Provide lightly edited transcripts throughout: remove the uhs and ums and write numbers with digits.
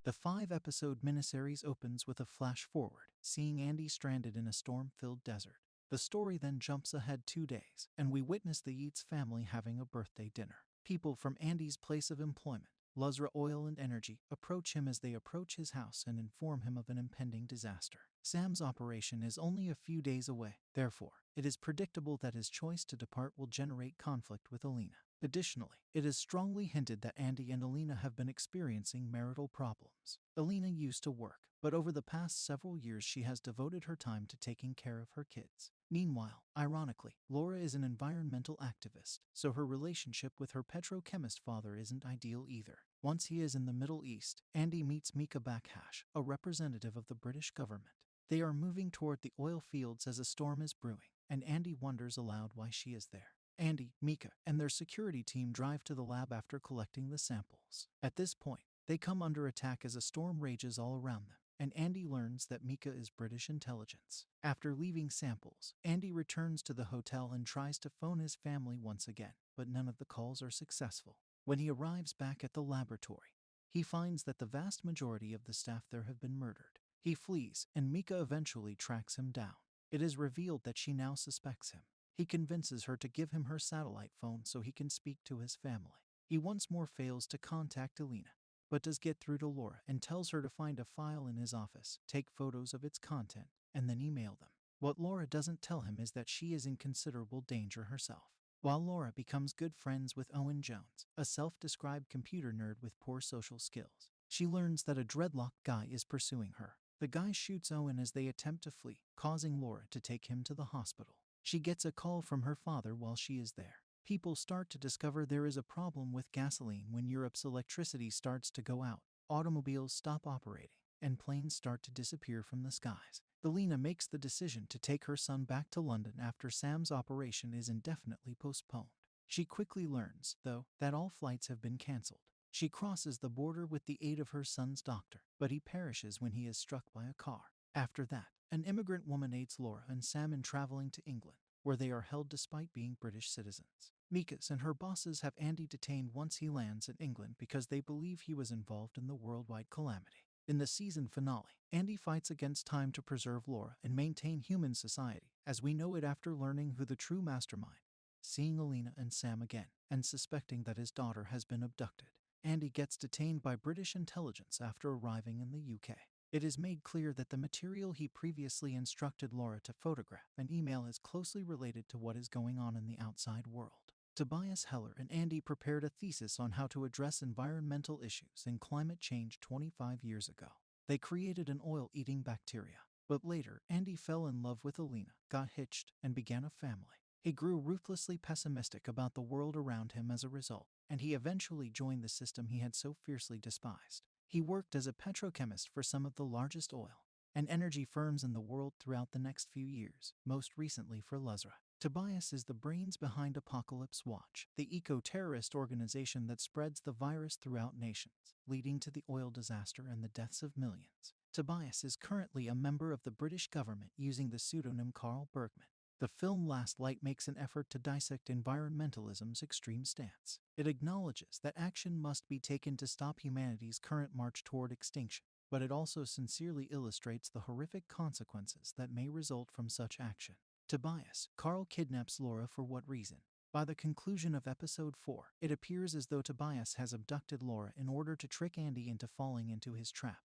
The 5-episode miniseries opens with a flash forward, seeing Andy stranded in a storm-filled desert. The story then jumps ahead 2 days, and we witness the Yates family having a birthday dinner. People from Andy's place of employment, Luzra Oil and Energy, approach him as they approach his house and inform him of an impending disaster. Sam's operation is only a few days away. Therefore, it is predictable that his choice to depart will generate conflict with Alina. Additionally, it is strongly hinted that Andy and Alina have been experiencing marital problems. Alina used to work, but over the past several years she has devoted her time to taking care of her kids. Meanwhile, ironically, Laura is an environmental activist, so her relationship with her petrochemist father isn't ideal either. Once he is in the Middle East, Andy meets Mika Bakhash, a representative of the British government. They are moving toward the oil fields as a storm is brewing, and Andy wonders aloud why she is there. Andy, Mika, and their security team drive to the lab after collecting the samples. At this point, they come under attack as a storm rages all around them, and Andy learns that Mika is British intelligence. After leaving samples, Andy returns to the hotel and tries to phone his family once again, but none of the calls are successful. When he arrives back at the laboratory, he finds that the vast majority of the staff there have been murdered. He flees, and Mika eventually tracks him down. It is revealed that she now suspects him. He convinces her to give him her satellite phone so he can speak to his family. He once more fails to contact Alina, but does get through to Laura and tells her to find a file in his office, take photos of its content, and then email them. What Laura doesn't tell him is that she is in considerable danger herself. While Laura becomes good friends with Owen Jones, a self-described computer nerd with poor social skills, she learns that a dreadlocked guy is pursuing her. The guy shoots Owen as they attempt to flee, causing Laura to take him to the hospital. She gets a call from her father while she is there. People start to discover there is a problem with gasoline when Europe's electricity starts to go out. Automobiles stop operating, and planes start to disappear from the skies. Alina makes the decision to take her son back to London after Sam's operation is indefinitely postponed. She quickly learns, though, that all flights have been cancelled. She crosses the border with the aid of her son's doctor, but he perishes when he is struck by a car. After that, an immigrant woman aids Laura and Sam in traveling to England, where they are held despite being British citizens. Mikas and her bosses have Andy detained once he lands in England because they believe he was involved in the worldwide calamity. In the season finale, Andy fights against time to preserve Laura and maintain human society, as we know it after learning who the true mastermind, seeing Alina and Sam again, and suspecting that his daughter has been abducted. Andy gets detained by British intelligence after arriving in the UK. It is made clear that the material he previously instructed Laura to photograph and email is closely related to what is going on in the outside world. Tobias Heller and Andy prepared a thesis on how to address environmental issues and climate change 25 years ago. They created an oil-eating bacteria. But later, Andy fell in love with Alina, got hitched, and began a family. He grew ruthlessly pessimistic about the world around him as a result, and he eventually joined the system he had so fiercely despised. He worked as a petrochemist for some of the largest oil and energy firms in the world throughout the next few years, most recently for Luzra. Tobias is the brains behind Apocalypse Watch, the eco-terrorist organization that spreads the virus throughout nations, leading to the oil disaster and the deaths of millions. Tobias is currently a member of the British government using the pseudonym Carl Bergman. The film Last Light makes an effort to dissect environmentalism's extreme stance. It acknowledges that action must be taken to stop humanity's current march toward extinction, but it also sincerely illustrates the horrific consequences that may result from such action. Tobias, Carl kidnaps Laura for what reason? By the conclusion of episode 4, it appears as though Tobias has abducted Laura in order to trick Andy into falling into his trap.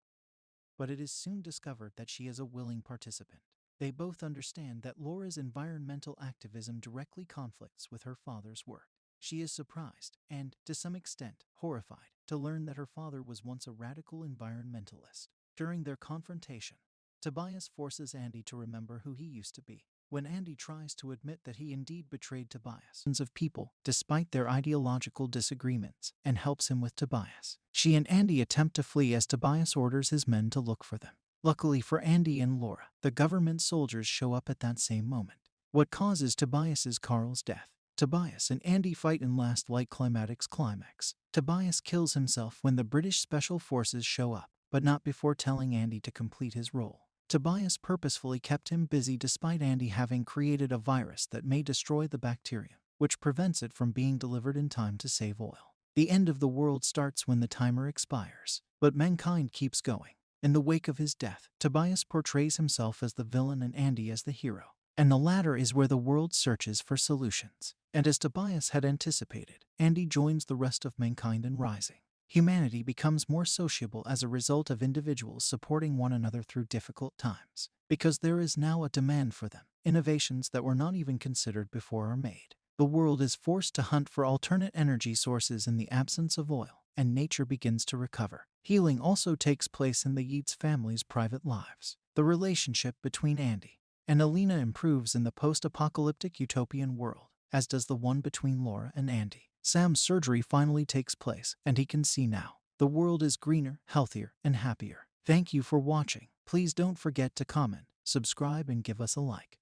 But it is soon discovered that she is a willing participant. They both understand that Laura's environmental activism directly conflicts with her father's work. She is surprised and, to some extent, horrified to learn that her father was once a radical environmentalist. During their confrontation, Tobias forces Andy to remember who he used to be. When Andy tries to admit that he indeed betrayed Tobias, of people, despite their ideological disagreements, and helps him with Tobias, she and Andy attempt to flee as Tobias orders his men to look for them. Luckily for Andy and Laura, the government soldiers show up at that same moment. What causes Tobias's Carl's death? Tobias and Andy fight in Last Light Climatic's climax. Tobias kills himself when the British Special Forces show up, but not before telling Andy to complete his role. Tobias purposefully kept him busy despite Andy having created a virus that may destroy the bacterium, which prevents it from being delivered in time to save oil. The end of the world starts when the timer expires. But mankind keeps going. In the wake of his death, Tobias portrays himself as the villain and Andy as the hero. And the latter is where the world searches for solutions. And as Tobias had anticipated, Andy joins the rest of mankind in rising. Humanity becomes more sociable as a result of individuals supporting one another through difficult times, because there is now a demand for them. Innovations that were not even considered before are made. The world is forced to hunt for alternate energy sources in the absence of oil, and nature begins to recover. Healing also takes place in the Yeats family's private lives. The relationship between Andy and Alina improves in the post-apocalyptic utopian world, as does the one between Laura and Andy. Sam's surgery finally takes place, and he can see now. The world is greener, healthier, and happier. Thank you for watching. Please don't forget to comment, subscribe, and give us a like.